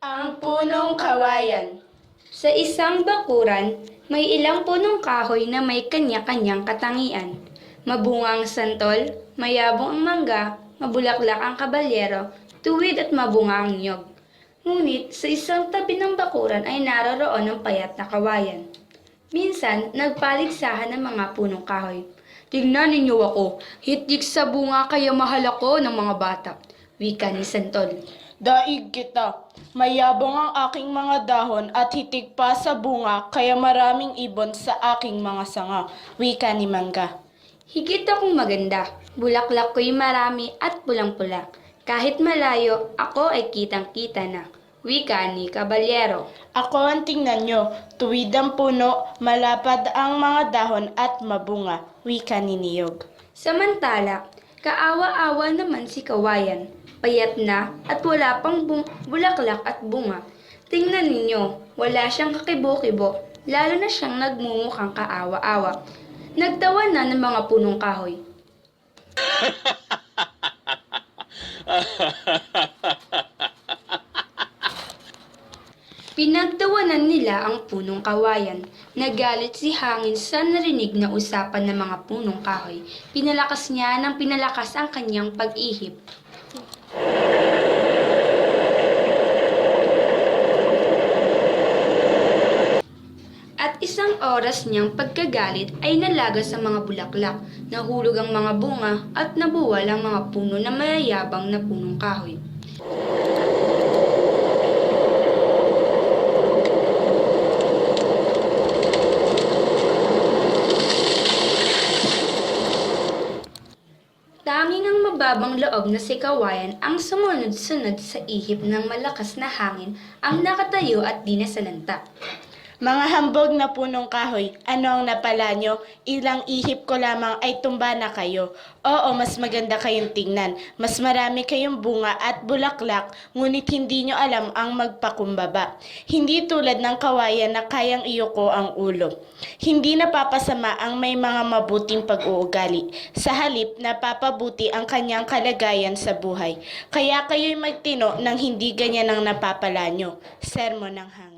Ang punong kawayan. Sa isang bakuran, may ilang punong kahoy na may kanya-kanyang katangian. Mabunga ang santol, mayabong ang mangga, mabulaklak ang kabalyero, tuwid at mabunga ang niyog. Ngunit sa isang tabi ng bakuran ay naroroon ang payat na kawayan. Minsan, nagpaligsahan ng mga punong kahoy. Tingnan ninyo ako, hitik sa bunga kaya mahal ako ng mga bata. Wika ni Santol. Daig kita. Mayabong ang aking mga dahon at hitig pa sa bunga kaya maraming ibon sa aking mga sanga. Wika ni Mangga. Higit akong maganda, bulaklak ko'y marami at pulang-pula. Kahit malayo, ako ay kitang-kita na. Wika ni Kabalyero. Ako ang tingnan nyo, tuwid ang puno, malapad ang mga dahon at mabunga. Wika ni Niyog. Samantala, kaawa-awa naman si Kawayan. Payat na at wala pang bulaklak at bunga. Tingnan ninyo, wala siyang kakibo-kibo, lalo na siyang nagmumukhang kaawa-awa. Nagtawa na ng mga punong kahoy. Pinagtawanan nila ang punong kawayan. Nagalit si Hangin sa narinig na usapan ng mga punong kahoy. Pinalakas niya ng pinalakas ang kanyang pag-ihip. At isang oras niyang pagkagalit ay nalagas ang mga bulaklak, nahulog ang mga bunga at nabuwal ang mga puno na mayayabang na punong kahoy. Tanging ang mababang loob na si Kawayan ang sumunod-sunod sa ihip ng malakas na hangin ang nakatayo at di nasalanta. Mga hambog na punong kahoy, ano ang napala nyo? Ilang ihip ko lamang ay tumba na kayo. Oo, mas maganda kayong tingnan. Mas marami kayong bunga at bulaklak, ngunit hindi nyo alam ang magpakumbaba. Hindi tulad ng kawayan na kayang iyuko ang ulo. Hindi napapasama ang may mga mabuting pag-uugali. Sa halip, napapabuti ang kanyang kalagayan sa buhay. Kaya kayo'y magtino nang hindi ganyan ang napapala nyo. Sermon ng Hangin.